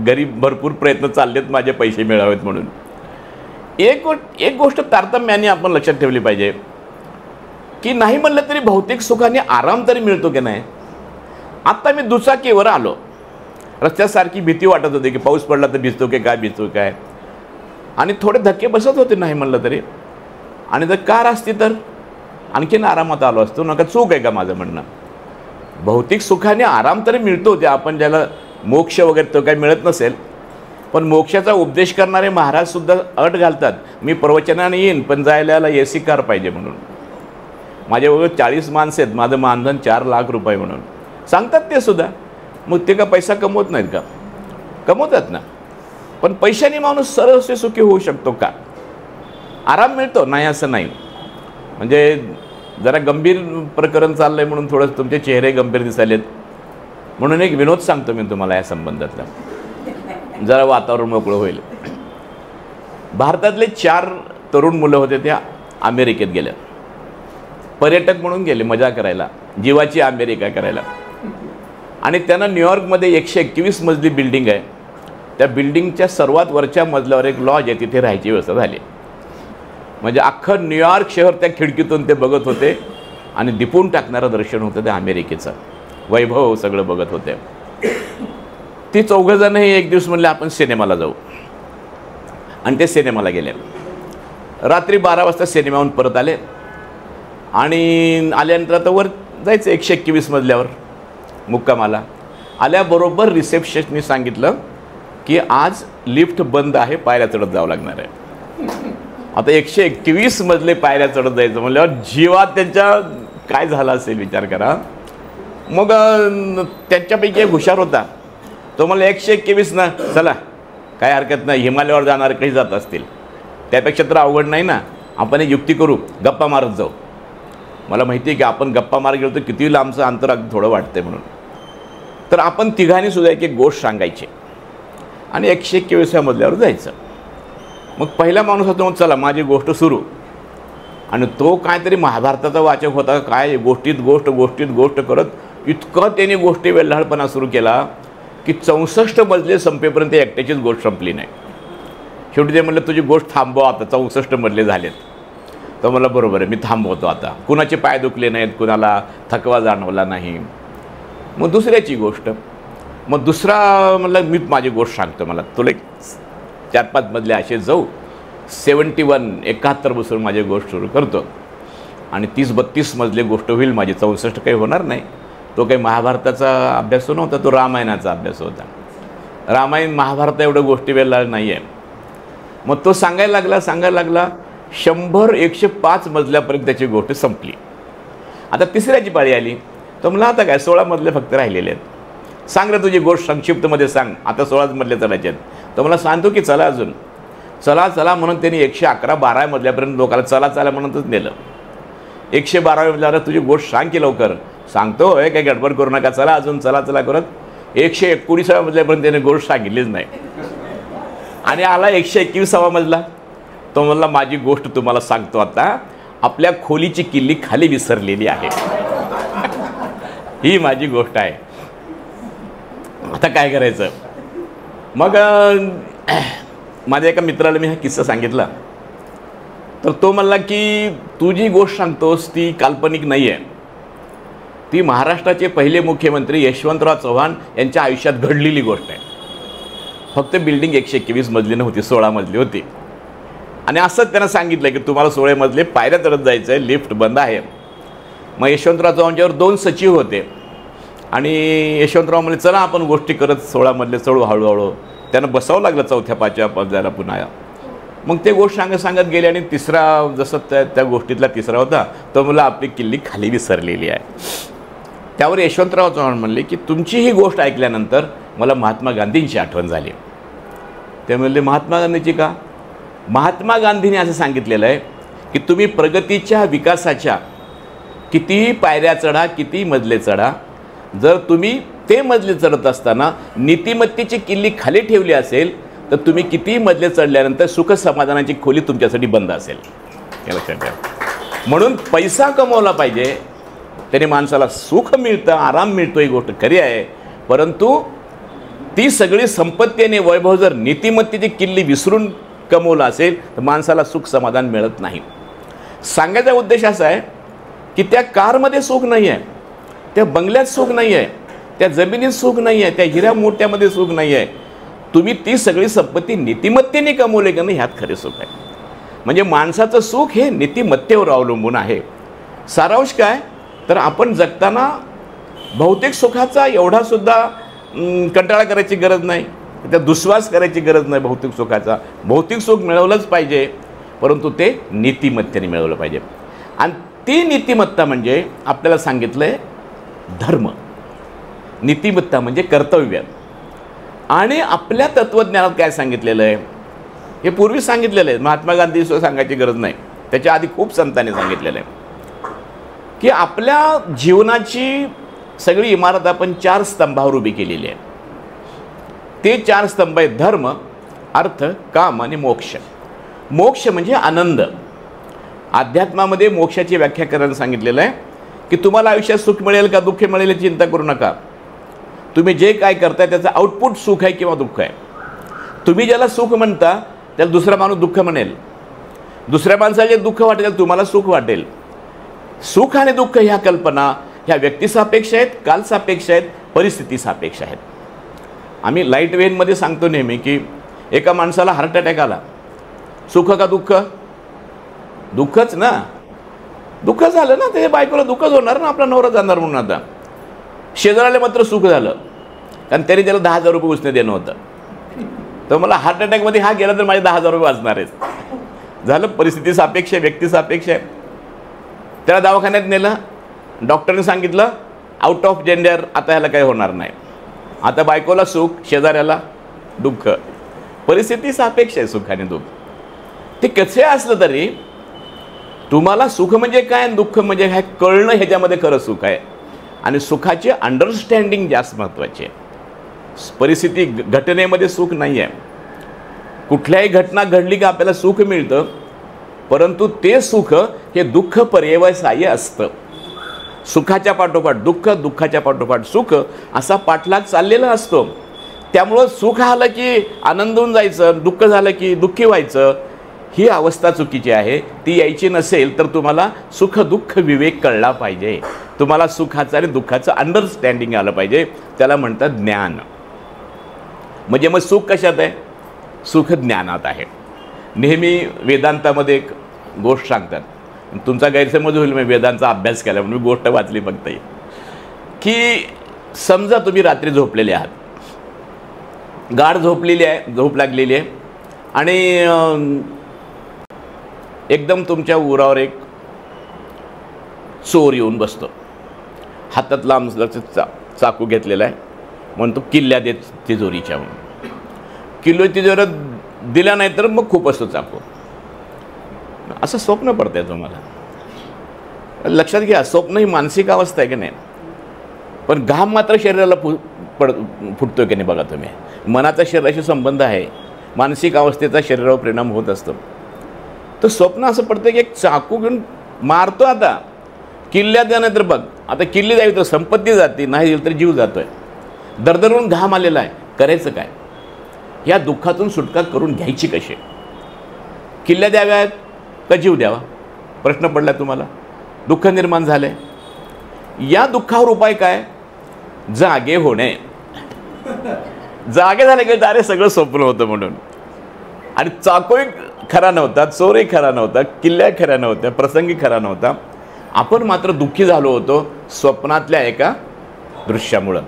गरीब भरपूर प्रयत्न चाललेत माझे पैसे मिळावेत म्हणून. एक गोष्ट तारतम्याने आपण लक्षात ठेवली पाहिजे की नाही म्हणलं तरी भौतिक सुखाने आराम तरी मिळतो की नाही. आत्ता मी दुचाकीवर आलो, रस्त्यासारखी भीती वाटत होती की पाऊस पडला तर भिजतो की काय, भिजतो काय, आणि थोडे धक्के बसत होते नाही म्हणलं तरी. आणि जर कार असती तर आणखीन आरामात आलो असतो. नका चूक आहे का माझं म्हणणं. भौतिक सुखाने आराम तरी मिळतो, ते आपण ज्याला मोक्ष वगैरे तो काही मिळत नसेल, पण मोक्षाचा उपदेश करणारे महाराजसुद्धा अट घालतात, मी प्रवचनाने येईन पण जायला याला AC कार पाहिजे म्हणून. माझ्याबरोबर 40 माणसं आहेत, माझं मानधन 4 लाख रुपये म्हणून सांगतात ते सुद्धा. मग ते का पैसा कमवत नाहीत का. कमवतात ना, पण पैशाने माणूस सरळ सुखी होऊ शकतो का. आराम मिळतो नाही असं नाही. म्हणजे जरा गंभीर प्रकरण चाललं आहे म्हणून थोडं तुमचे चेहरे गंभीर दिसायलेत म्हणून एक विनोद सांगतो मी तुम्हाला या संबंधातला, जरा वातावरण मोकळं होईल. भारतातले 4 तरुण मुलं होते, त्या अमेरिकेत गेल्या, पर्यटक म्हणून गेले मजा करायला, जीवाची अमेरिका करायला. आणि त्यांना न्यूयॉर्कमध्ये 121 मजली बिल्डिंग आहे, त्या बिल्डिंगच्या सर्वात वरच्या मजल्यावर एक लॉज आहे, तिथे राहायची व्यवस्था झाली. म्हणजे अख्खं न्यूयॉर्क शहर त्या खिडकीतून ते बघत होते आणि दिपून टाकणारं दर्शन होतं त्या अमेरिकेचं वैभव सगळं बघत होते. ती 4 जणही एक दिवस म्हणले आपण सिनेमाला जाऊ, आणि ते सिनेमाला गेले. रात्री 12 वाजता सिनेमाहून परत आले, आणि आल्यानंतर आता वर जायचं 121 मजल्यावर मुक्कामाला. आल्याबरोबर रिसेप्शननी सांगितलं की आज लिफ्ट बंद आहे, पायऱ्या चढत जावं लागणार आहे. आता 121 मजले पायऱ्या चढत जायचं म्हणल्यावर जीवात त्यांच्या काय झाला असेल विचार करा. मग त्यांच्यापैकी एक हुशार होता, तो मला 121 ना, चला काय हरकत नाही, हिमालयावर जाणार काही जात असतील, त्यापेक्षा तर अवघड नाही ना, आपण एक युक्ती करू, गप्पा मारत जाऊ. मला माहिती आहे की आपण गप्पा मारत गेलो तर किती लांबचं अंतर अगदी थोडं वाटतंय म्हणून. तर आपण तिघांनी सुद्धा एक गोष्ट सांगायची आणि 121व्या मजल्यावर जायचं. मग पहिला माणूस होता, मग चला माझी गोष्ट सुरू. आणि तो काहीतरी महाभारताचा वाचक होता, काय गोष्टीत गोष्ट करत इतकं त्याने गोष्टी वेल्हाळपणा सुरू केला की 64 मजले संपेपर्यंत एकट्याचीच गोष्ट संपली नाही. शेवटी ते म्हणलं तुझी गोष्ट थांबव आता, 64 मजले झालेत. तर मला बरोबर आहे, मी थांबवतो आता. कुणाचे पाय दुखले नाहीत, कुणाला थकवा जाणवला नाही. मग दुसऱ्याची गोष्ट, मग दुसरा म्हणलं मी माझी गोष्ट सांगतो, मला तुला 4-5 मजले असे जाऊ, 71 बसून माझी गोष्ट सुरू करतो, आणि 30-32 मजले गोष्ट होईल माझी. 64 काही होणार नाही. तो काही महाभारताचा अभ्यास नव्हता, तो रामायणाचा अभ्यास होता. रामायण महाभारत एवढं गोष्टी वेळेला नाही आहे. मग तो सांगायला लागला 100-105 मजल्यापर्यंत त्याची गोष्ट संपली. आता तिसऱ्याची पाळी आली. तर मला आता काय 16 मजले फक्त राहिलेले आहेत, सांग रे तुझी गोष्ट संक्षिप्तमध्ये सांग, आता 16 मजले चढायचे आहेत. तर मला सांगतो की चला अजून चला म्हणून त्यांनी 111-12 मजल्यापर्यंत लोकांना चला म्हणूनच नेलं. 112 मजल्यावर तुझी गोष्ट सांग की लवकर. सांगतो हे काही गडबड करू नका, चला अजून चला करत 119व्या मजल्यापर्यंत त्याने गोष्ट सांगितलीच नाही. आणि आला 121वा मजला. तो म्हणला माझी गोष्ट तुम्हाला सांगतो आता, आपल्या खोलीची किल्ली खाली विसरलेली आहे. ही माझी गोष्ट आहे. आता काय करायचं. मग माझ्या एका मित्राला मी हा किस्सा सांगितला, तर तो म्हणला की तू जी गोष्ट सांगतोस ती काल्पनिक नाही आहे, ती महाराष्ट्राचे पहिले मुख्यमंत्री यशवंतराव चव्हाण यांच्या आयुष्यात घडलेली गोष्ट आहे. फक्त बिल्डिंग 121 मजली नव्हती, 16 मजली होती. आणि असंच त्यांना सांगितलं की तुम्हाला 16 मजले पायऱ्या चढत जायचं आहे, लिफ्ट बंद आहे. मग यशवंतराव चव्हाणच्यावर 2 सचिव होते आणि यशवंतराव म्हणले चला आपण गोष्टी करत 16 मजले चढू हळूहळू. त्यांना बसावं लागलं 4थ्या 5व्या मजल्याला पुन्हा. मग ते गोष्ट सांगत गेले आणि तिसरा जसं त्या गोष्टीतला तिसरा होता तो मला आपली किल्ली खाली विसरलेली आहे. त्यावर यशवंतराव चव्हाण म्हणले की तुमची ही गोष्ट ऐकल्यानंतर मला महात्मा गांधींची आठवण झाली. ते म्हणले महात्मा गांधीची का. महात्मा गांधींनी असं सांगितलेलं आहे की तुम्ही प्रगतीच्या विकासाच्या कितीही पायऱ्या चढा, किती मजले चढा, जर तुम्ही ते मजले चढत असताना नीतिमत्तेची किल्ली खाली ठेवली असेल तर तुम्ही कितीही मजले चढल्यानंतर सुख समाधानाची खोली तुमच्यासाठी बंद असेल. हे लक्षात ठेवा. म्हणून पैसा कमवला पाहिजे, त्याने माणसाला सुख मिळतं, आराम मिळतो, ही गोष्ट खरी आहे. परंतु ती सगळी संपत्ती आणि वैभव जर नीतिमत्तेची किल्ली विसरून कमवलं असेल तर माणसाला सुख समाधान मिळत नाही. सांगायचा उद्देश असा आहे की त्या कारमध्ये सुख नाही आहे, त्या बंगल्यात सुख नाही आहे, त्या जमिनीत सुख नाही आहे, त्या हिऱ्या मोठ्यामध्ये सुख नाही आहे. तुम्ही ती सगळी संपत्ती नीतिमत्तेने कमवले का नाही, ह्यात खरे सुख आहे. म्हणजे माणसाचं सुख हे नीतिमत्तेवर अवलंबून आहे. सारांश काय तर आपण जगताना भौतिक सुखाचा एवढासुद्धा कंटाळा करायची गरज नाही, त्या दुस्वास करायची गरज नाही. भौतिक सुखाचा भौतिक सुख मिळवलंच पाहिजे, परंतु ते नीतिमत्तेने मिळवलं पाहिजे. आणि ती नीतिमत्ता म्हणजे आपल्याला सांगितलं आहे धर्म. नीतिमत्ता म्हणजे कर्तव्य. आणि आपल्या तत्त्वज्ञानात काय सांगितलेलं आहे हे पूर्वी सांगितलेलं आहे, महात्मा गांधी सांगायची गरज नाही, त्याच्या आधी खूप संतांनी सांगितलेलं आहे की आपल्या जीवनाची सगळी इमारत आपण 4 स्तंभावर उभी केलेली आहे. ते 4 स्तंभ आहेत धर्म, अर्थ, काम आणि मोक्ष. मोक्ष म्हणजे आनंद. अध्यात्मामध्ये मोक्षाची व्याख्या करायला सांगितलेलं आहे की तुम्हाला आयुष्यात सुख मिळेल का दुःख मिळेल याची चिंता करू नका. तुम्ही जे काय करताय त्याचं आउटपुट सुख आहे किंवा दुःख आहे. तुम्ही ज्याला सुख म्हणता त्याला दुसरा माणूस दुःख म्हणेल, दुसऱ्या माणसाला जे दुःख वाटेल तुम्हाला सुख वाटेल. सुख आणि दुःख ह्या कल्पना ह्या व्यक्तिसापेक्ष आहेत, कालसापेक्ष आहेत, परिस्थितीसापेक्ष आहेत. आम्ही लाईट वेनमध्ये सांगतो नेहमी की एका माणसाला हार्ट अटॅक आला, सुख का दुःख. दुःखच ना. दुःख झालं ना, त्याच्या बायकोला दुःखच होणार ना, आपला नवरा जाणार म्हणून. आता शेजाऱ्याला मात्र सुख झालं कारण त्याने त्याला 10,000 रुपये उसने देणं होतं. तर मला हार्ट अटॅकमध्ये हा गेला तर माझे 10,000 रुपये वाचणार आहेत. झालं. परिस्थिती सापेक्ष आहे, व्यक्ती सापेक्ष आहे. त्याला दवाखान्यात नेलं, डॉक्टरने सांगितलं आउट ऑफ जेंडर, आता ह्याला काही होणार नाही. आता बायकोला सुख, शेजाऱ्याला दुःख. परिस्थिती सापेक्ष आहे सुख आणि दुःख. ते कसे असलं तरी तुम्हाला सुख म्हणजे काय आणि दुःख म्हणजे काय कळणं ह्याच्यामध्ये खरं सुख आहे. आणि सुखाची अंडरस्टँडिंग जास्त महत्त्वाची आहे. परिस्थिती घटनेमध्ये सुख नाही आहे. कुठल्याही घटना घडली की आपल्याला सुख मिळतं, परंतु ते सुख हे दुःख पर्यवसायी असतं. सुखाच्या पाठोपाठ दुःख, दुःखाच्या पाठोपाठ सुख असा पाठलाग चाललेला असतो. त्यामुळं सुख आलं की आनंदून जायचं, दुःख झालं की दुःखी व्हायचं, ही अवस्था चुकीची आहे. ती यायची नसेल तर तुम्हाला सुख दुःख विवेक कळला पाहिजे. तुम्हाला सुखाचं आणि दुःखाचं अंडरस्टँडिंग आलं पाहिजे. त्याला म्हणतात ज्ञान. म्हणजे मग सुख कशात आहे? सुख ज्ञानात आहे. नेहमी वेदांतामध्ये एक गोष्ट सांगतात, तुमचा गैरसमज होईल मी वेदांचा अभ्यास केला म्हणून मी गोष्ट वाचली फक्त, की समजा तुम्ही रात्री झोपलेले आहात, गाढ झोपलेली आहे, झोप लागलेली आहे आणि एकदम तुमच्या उरावर एक चोर येऊन बसतो. हातात लांब चाकू घेतलेला आहे, म्हणतो किल्ल्या देत तिजोरीच्या म्हणून. किल्लो तिजोऱ्या दिला नाही तर मग खूप असतो चाकू. असं स्वप्न पडतंय तुम्हाला. लक्षात घ्या, स्वप्न ही मानसिक अवस्था आहे की नाही, पण घाम मात्र शरीराला फुटतोय की नाही बघा तुम्ही. मनाचा शरीराशी संबंध आहे, मानसिक अवस्थेचा शरीरावर परिणाम होत असतो. तर स्वप्न असं पडतं की एक चाकू घेऊन मारतो. आता किल्ल्यात जाण्यानंतर बघ, आता किल्ली जावी तर संपत्ती जाते, नाही गेली तर जीव जातोय, दरदरून घाम आलेला आहे, करायचं काय? या दुःखातून सुटका करून घ्यायची कशी? किल्ल्या द्याव्यात का जीव द्यावा? प्रश्न पडला तुम्हाला, दुःख निर्माण झालंय. या दुःखावर उपाय काय? जागे होणे. जागे झाले की अरे सगळं स्वप्न होतं म्हणून. आणि चाकोही खरा नव्हता, चोरही खरा नव्हता, किल्ल्या खऱ्या नव्हत्या, प्रसंगी खरा नव्हता. आपण मात्र दुःखी झालो होतो स्वप्नातल्या एका दृश्यामुळं.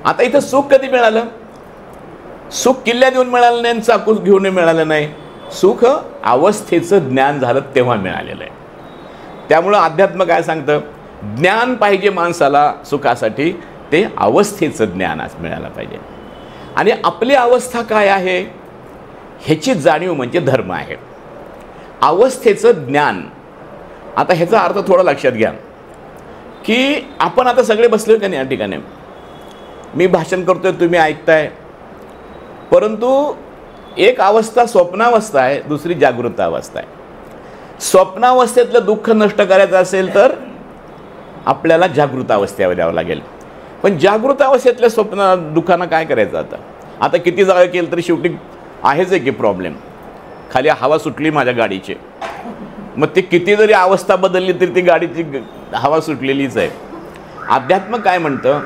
आता इथं सुख कधी मिळालं? सुख किल्ल्या देऊन मिळालं नाही, चाकू घेऊन मिळालं नाही. सुख अवस्थेचं ज्ञान झालं तेव्हा मिळालेलं आहे. त्यामुळं अध्यात्म काय सांगतं? ज्ञान पाहिजे माणसाला सुखासाठी, ते अवस्थेचं ज्ञान आज मिळालं पाहिजे. आणि आपली अवस्था काय आहे ह्याची जाणीव म्हणजे धर्म आहे. अवस्थेचं ज्ञान. आता ह्याचा अर्थ थोडा लक्षात घ्या की आपण आता सगळे बसले का नाही या ठिकाणी, मी भाषण करतोय, तुम्ही ऐकताय, परंतु एक अवस्था स्वप्नावस्था आहे, दुसरी जागृत अवस्था आहे. स्वप्नावस्थेतलं दुःख नष्ट करायचं असेल तर आपल्याला जागृत अवस्थेवर द्यावं लागेल. पण जागृत अवस्थेतल्या स्वप्न दुःखांना काय करायचं? आता किती जागा केलं तरी शेवटी आहेच आहे की प्रॉब्लेम. खाली हवा सुटली माझ्या गाडीची, मग ते किती जरी अवस्था बदलली तरी ती गाडीची हवा सुटलेलीच आहे. अध्यात्म काय म्हणतं?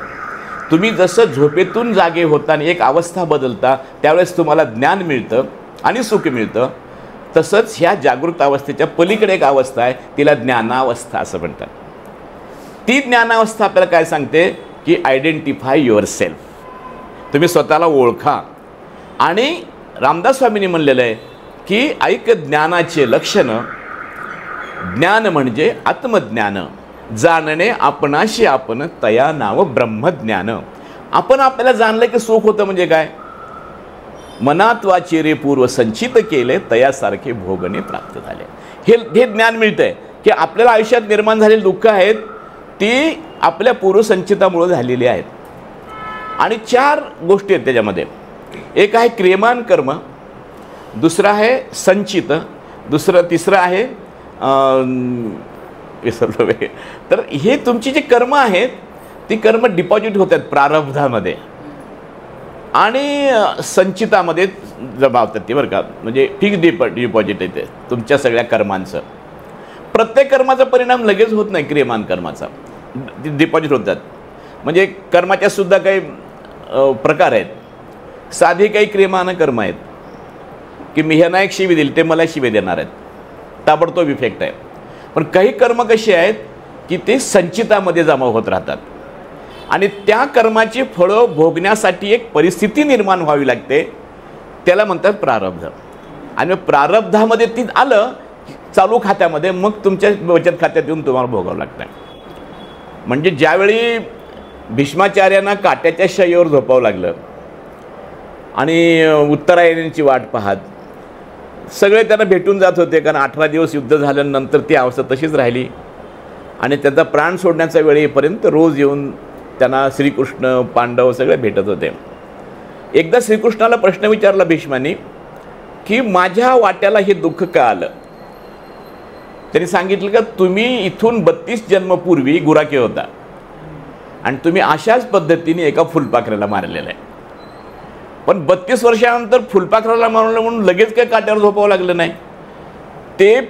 तुम्ही जसं झोपेतून जागे होता आणि एक अवस्था बदलता, त्यावेळेस तुम्हाला ज्ञान मिळतं आणि सुख मिळतं. तसंच ह्या जागृत अवस्थेच्या पलीकडे एक अवस्था आहे, तिला ज्ञानावस्था असं म्हणतात. ती ज्ञानावस्था आपल्याला काय सांगते की आयडेंटिफाय युअर सेल्फ. तुम्ही स्वतःला ओळखा. आणि रामदास स्वामींनी म्हणलेलं आहे की ऐक ज्ञानाचे लक्षणं, ज्ञान म्हणजे आत्मज्ञान, जाणणे आपणाशी आपण, तया नाव ब्रह्मज्ञान. आपण आपल्याला जाणलं की सुख होतं म्हणजे काय? मनात वाचिरे पूर्व संचित केले, तयासारखे भोगणे प्राप्त झाले. हे ज्ञान मिळतंय की आपल्याला आयुष्यात निर्माण झालेली दुःख आहेत ती आपल्या पूर्वसंचितामुळे झालेली आहेत. आणि 4 गोष्टी आहेत त्याच्यामध्ये. एक आहे क्रियमान कर्म, दुसरं आहे संचित, तिसरं आहे विसरलो. तर हे तुमची जी कर्म आहेत ती कर्म डिपॉझिट होतात प्रारब्धामध्ये आणि संचितामध्ये जमा होतात ते, बरं का. म्हणजे फिक्स डिपॉझिट येते तुमच्या सगळ्या कर्मांचं. प्रत्येक कर्माचा परिणाम लगेच होत नाही, क्रियमान कर्माचा डिपॉझिट होतात. म्हणजे कर्माच्या सुद्धा काही प्रकार आहेत. साधी काही क्रियमान कर्म आहेत की मी ह्यांना एक शिवी दिली, ते मला शिवे देणार आहेत, ताबडतोब इफेक्ट आहे. पण काही कर्म कशी आहेत की ते संचितामध्ये जमा होत राहतात आणि त्या कर्माची फळं भोगण्यासाठी एक परिस्थिती निर्माण व्हावी लागते, त्याला म्हणतात प्रारब्ध. आणि प्रारब्धामध्ये ती आलं चालू खात्यामध्ये, मग तुमच्या बचत खात्यात येऊन तुम्हाला भोगावं लागतं. म्हणजे ज्यावेळी भीष्माचार्यांना काट्याच्या शय्येवर झोपावं लागलं आणि उत्तरायणाची वाट पाहत सगळे त्यांना भेटून जात होते, कारण 18 दिवस युद्ध झाल्यानंतर ती अवस्था तशीच राहिली. आणि त्यांचा प्राण सोडण्याच्या वेळेपर्यंत रोज येऊन त्यांना श्रीकृष्ण, पांडव सगळे भेटत होते. एकदा श्रीकृष्णाला प्रश्न विचारला भीष्मानी की माझ्या वाट्याला हे दुःख का आलं? त्यांनी सांगितलं का तुम्ही इथून 32 जन्मपूर्वी गुराखी होता आणि तुम्ही अशाच पद्धतीने एका फुलपाखराला मारलेलं आहे. पण 32 वर्षानंतर फुलपाखराला मारलं म्हणून लगेच काही काट्यावर झोपावं लागलं नाही. ते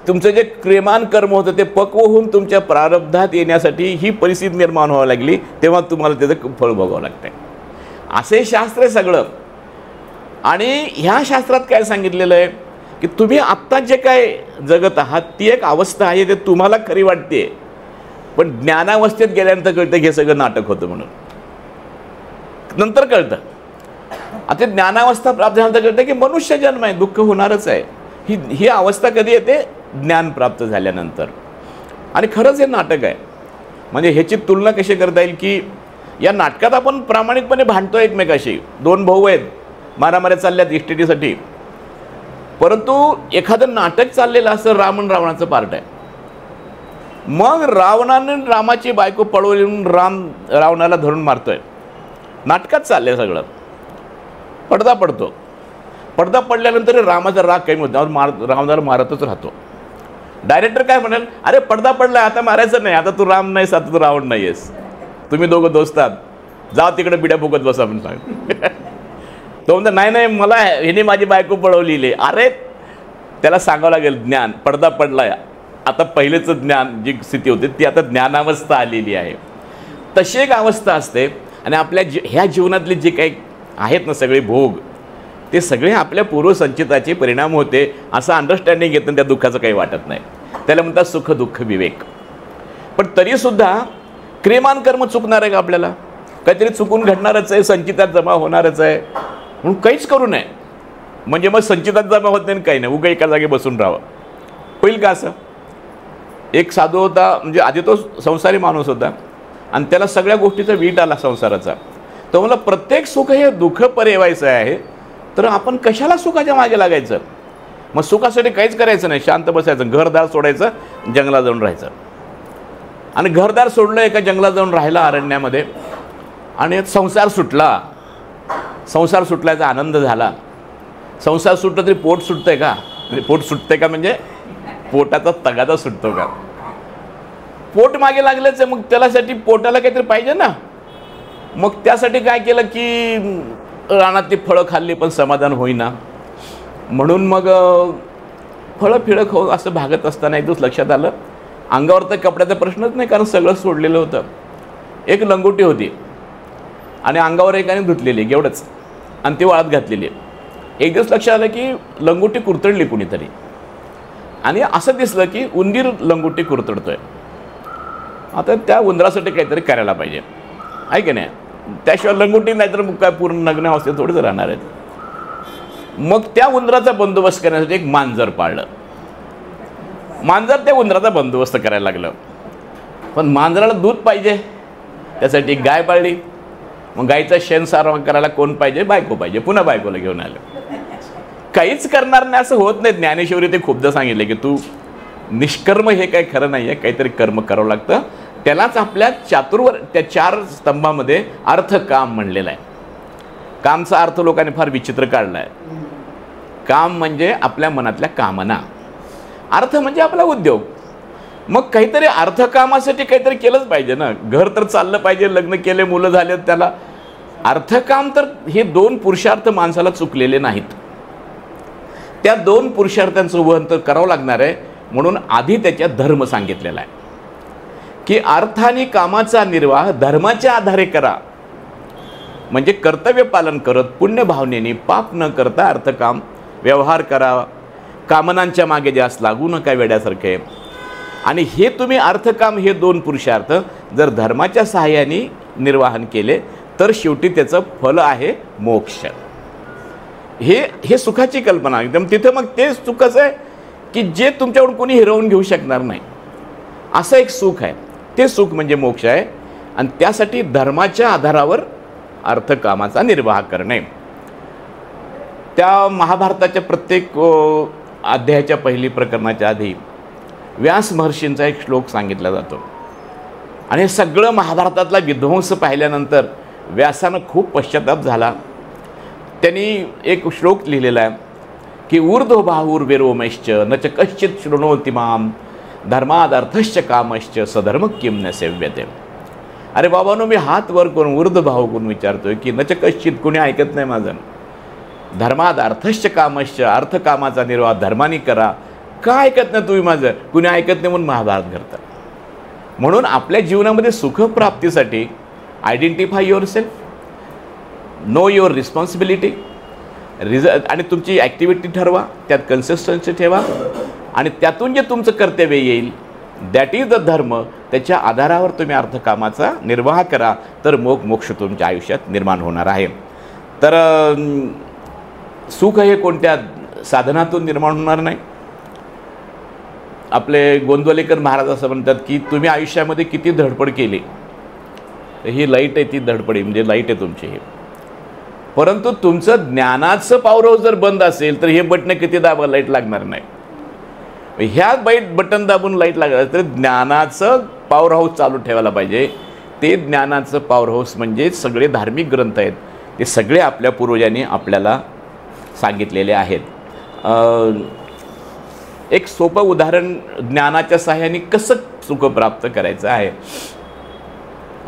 तुमचं जे क्रियमान कर्म होतं ते पक्व होऊन तुमच्या प्रारब्धात येण्यासाठी ही परिस्थिती निर्माण व्हावी लागली, तेव्हा तुम्हाला त्याचं फळ भोगावं लागतंय. असे शास्त्र आहे सगळं. आणि ह्या शास्त्रात काय सांगितलेलं आहे की तुम्ही आत्ता जे काय जगत आहात ती एक अवस्था आहे, ते तुम्हाला खरी वाटते, पण ज्ञानावस्थेत गेल्यानंतर कळतं हे सगळं नाटक होतं म्हणून. नंतर कळतं. आता ज्ञानावस्था प्राप्त झाल्यानंतर कळतं की मनुष्य जन्म आहे, दुःख होणारच आहे. ही अवस्था कधी येते? ज्ञान प्राप्त झाल्यानंतर. आणि खरंच हे नाटक आहे. म्हणजे ह्याची तुलना कशी करता येईल की या नाटकात आपण प्रामाणिकपणे भांडतो एकमेकाशी. 2 भाऊ आहेत, मारामाऱ्या चालल्यात इस्टेटीसाठी, परंतु एखादं नाटक चाललेलं असं रावण रावणाचं पार्ट आहे. मग रावणाने रामाची बायको पळवून राम रावणाला धरून मारतोय. नाटकात चाललंय सगळं, पडदा पडतो. पडदा पडल्यानंतर रामाचा राग कमी होतो, रावणाला मारतच राहतो. डायरेक्टर काय म्हणाल, अरे पडदा पडलाय आता मारायचं नाही, आता तू राम नाहीस, आता तू रावण नाही आहेस, तुम्ही दोघं दोस्त आहात, जा तिकडे बिड्या फुकत बसा म्हणून सांग. तो म्हणतो नाही नाही, मला हिने माझी बायको पळवलेली. अरे त्याला सांगावं लागेल ज्ञान, पडदा पडलाय, आता पहिलेचं ज्ञान जी स्थिती होती ती आता ज्ञानावस्था आलेली आहे. तशी एक अवस्था असते. आणि आपल्या ह्या जीवनातले जे काही आहेत ना सगळे भोग, ते सगळे आपल्या पूर्वसंचिताचे परिणाम होते असं अंडरस्टँडिंग येतं, त्या दुःखाचं काही वाटत नाही. त्याला म्हणतात सुख दुःख विवेक. पण तरीसुद्धा क्रियमान कर्म चुकणार आहे का आपल्याला? काहीतरी चुकून घडणारच आहे, संचितात जमा होणारच आहे, म्हणून काहीच करू नये. म्हणजे मग संचितात जमा होत नाही, काही नाही, उगा एका जागी बसून राहावं. होईल का असं? एक साधू होता, म्हणजे आधी तो संसारी माणूस होता आणि त्याला सगळ्या गोष्टीचा वीट आला संसाराचा. तो मला प्रत्येक सुख हे दुःख परेवायचं आहे, तर आपण कशाला सुखाच्या मागे लागायचं? मग सुखासाठी काहीच करायचं नाही, शांत बसायचं, घरदार सोडायचं, जंगलात जाऊन राहायचं. आणि घरदार सोडलं, एका जंगलात जाऊन राहिला अरण्यामध्ये, आणि संसार सुटला. संसार सुटल्याचा आनंद झाला. संसार सुटला तरी पोट सुटतंय का? पोट सुटतंय का म्हणजे पोटाचा तगादा सुटतो का? पोट मागे लागलेच आहे, मग त्यासाठी पोटाला काहीतरी पाहिजे ना. मग त्यासाठी काय केलं की रानातली फळं खाल्ली, पण समाधान होईना. म्हणून मग फळं फिळं खाऊ असं भागत असताना एक दिवस लक्षात आलं, अंगावर तर कपड्याचा प्रश्नच नाही, कारण सगळं सोडलेलं होतं. एक लंगोटी होती आणि अंगावर एकाने धुतलेली एवढंच, आणि ती वाळत घातलेली. एक दिवस लक्षात आलं की लंगोटी कुरतडली कुणीतरी, आणि असं दिसलं की उंदीर लंगोटी कुरतडतोय. आता त्या उंदरासाठी काहीतरी करायला पाहिजे, आहे की नाही? त्याशिवाय लंगोटी नाही तर मग काय पूर्ण नग्न अवस्थेत थोडंच राहणार आहेत. मग त्या उंदराचा बंदोबस्त करण्यासाठी एक मांजर पाळलं. मांजर त्या उंदराचा बंदोबस्त करायला लागलं. पण मांजराला दूध पाहिजे, त्यासाठी एक गाय पाळली. मग गायचा शेणसारवा करायला कोण पाहिजे? बायको पाहिजे. पुन्हा बायकोला घेऊन आलं. काहीच करणार नाही असं होत नाही. ज्ञानेश्वरी ते खूपदा सांगितले की तू निष्कर्म हे काही खरं नाही आहे, काहीतरी कर्म करावं लागतं. त्यालाच आपल्या त्या 4 स्तंभामध्ये अर्थ काम म्हणलेला आहे. कामचा अर्थ लोकांनी फार विचित्र काढला आहे. काम म्हणजे आपल्या मनातल्या कामना, अर्थ म्हणजे आपला उद्योग. मग काहीतरी अर्थकामासाठी काहीतरी केलंच पाहिजे ना. घर तर चाललं पाहिजे, लग्न केले, मुलं झाले, त्याला अर्थकाम. तर हे 2 पुरुषार्थ माणसाला चुकलेले नाहीत. त्या 2 पुरुषार्थांचं वहन तर करावं लागणार आहे. म्हणून आधी त्याच्यात धर्म सांगितलेला आहे की अर्थ आणि कामाचा निर्वाह धर्माच्या आधारे करा. म्हणजे कर्तव्य पालन करत पुण्यभावनेने पाप न करता अर्थकाम व्यवहार करा. कामनांच्या मागे जास्त लागू नका वेड्यासारखे. आणि हे तुम्ही अर्थकाम हे 2 पुरुषार्थ जर धर्माच्या सहाय्याने निर्वाहन केले तर शेवटी त्याचं फल आहे मोक्ष. हे सुखाची कल्पना एकदम. तिथं मग ते सुख असं आहे की जे तुमच्याकडून कोणी हिरवून घेऊ शकणार नाही, असं एक सुख आहे. ते सुख म्हणजे मोक्ष आहे. आणि त्यासाठी धर्माच्या आधारावर अर्थकामाचा निर्वाह करणे. त्या महाभारताच्या प्रत्येक अध्यायाच्या पहिली प्रकरणाच्या आधी व्यास महर्षींचा एक श्लोक सांगितला जातो. आणि हे सगळं महाभारतातला विध्वंस पाहिल्यानंतर व्यासानं खूप पश्चाताप झाला. त्यांनी एक श्लोक लिहिलेला आहे की ऊर्ध्वबाहुर्विरोमश्च न च कश्चित शृणोति माम धर्मादर्थश्च कामश्च सधर्म किम न सेव्यते. अरे बाबांनो, मी हात वर करून ऊर्ध्वबाहू करून विचारतोय की न च कश्चित, कुणी ऐकत नाही माझं. धर्मादर्थश्च कामश्च, अर्थकामाचा निर्वाह धर्माने करा. का ऐकत नाही तुम्ही माझं? कुणी ऐकत नाही म्हणून महाभारत करतात. म्हणून आपल्या जीवनामध्ये सुखप्राप्तीसाठी identify your self, know your responsibility, आणि तुमची ॲक्टिव्हिटी ठरवा, त्यात कन्सिस्टन्सी ठेवा, आणि त्यातून जे तुमचं कर्तव्य येईल दॅट इज द धर्म. त्याच्या आधारावर तुम्ही अर्थकामाचा निर्वाह करा, तर मोक्ष तुमच्या आयुष्यात निर्माण होणार आहे. तर सुख हे कोणत्या साधनातून निर्माण होणार नाही. आपले गोंदवलेकर महाराज असं म्हणतात की तुम्ही आयुष्यामध्ये किती धडपड केली, ही लाईट आहे, ती धडपड म्हणजे लाईट आहे तुमची ही. परंतु तुमचं ज्ञानाचं पॉवर हाऊस जर बंद असेल तर हे बटणं किती दाबा लाईट लागणार नाही. ह्या बटन दाबून लाईट लागणार, तर ज्ञानाचं पॉवर हाऊस चालू ठेवायला पाहिजे. ते ज्ञानाचं पॉवर हाऊस म्हणजे सगळे धार्मिक ग्रंथ आहेत, ते सगळे आपल्या पूर्वजांनी आपल्याला सांगितलेले आहेत. एक सोपं उदाहरण, ज्ञानाच्या सहाय्याने कसं सुख प्राप्त करायचं आहे.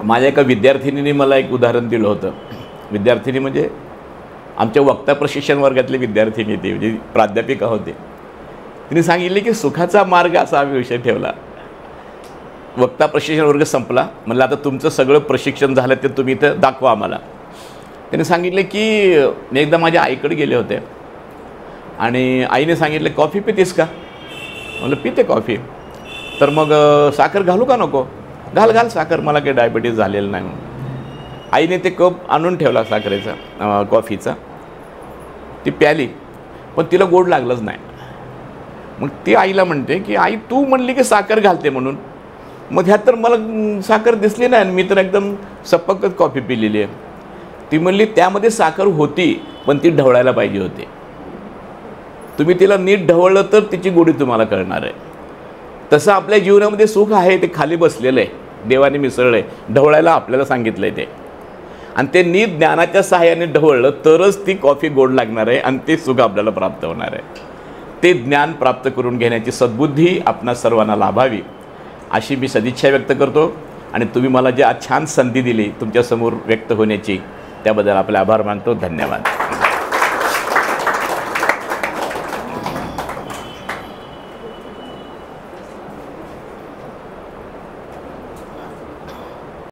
माझ्या एका विद्यार्थिनीने मला एक उदाहरण दिलं होतं. विद्यार्थिनी म्हणजे आमच्या वक्ता प्रशिक्षण वर्गातली विद्यार्थिनी ती, म्हणजे प्राध्यापिका होते. तिने सांगितले की सुखाचा मार्ग असा आम्ही विषय ठेवला. वक्ता प्रशिक्षण वर्ग संपला, म्हणलं आता तुमचं सगळं प्रशिक्षण झालं ते तुम्ही इथं दाखवा आम्हाला. त्याने सांगितले की मी एकदा माझ्या आईकडे गेले होते आणि आईने सांगितले कॉफी पितेस का? म्हणलं पिते कॉफी. तर मग साखर घालू का नको? घाल घाल साखर, मला काही डायबिटीज झालेलं नाही म्हणून. आईने ते कप आणून ठेवला साखरेचा, कॉफीचा. ती प्याली, पण तिला गोड लागलंच नाही. मग ती आईला म्हणते की आई तू म्हणली की साखर घालते म्हणून, मग ह्यात तर मला साखर दिसली नाही, मी तर एकदम सपकच कॉफी पिलेली आहे. ती म्हणली त्यामध्ये साखर होती, पण ती ढवळायला पाहिजे होती. तुम्ही तिला नीट ढवळलं तर तिची गोडी तुम्हाला कळणार आहे. तसं आपल्या जीवनामध्ये सुख आहे ते खाली बसलेलं आहे, देवाने मिसळलं आहे, ढवळायला आपल्याला सांगितलं आहे ते. आणि ते नीट ज्ञानाच्या सहाय्याने ढवळलं तरच ती कॉफी गोड लागणार आहे आणि ते सुख आपल्याला प्राप्त होणार आहे. ते ज्ञान प्राप्त करून घेण्याची सद्बुद्धी आपणा सर्वांना लाभावी अशी मी सदिच्छा व्यक्त करतो. आणि तुम्ही मला जी आज छान संधी दिली तुमच्यासमोर व्यक्त होण्याची, त्याबद्दल आपले आभार मानतो. धन्यवाद.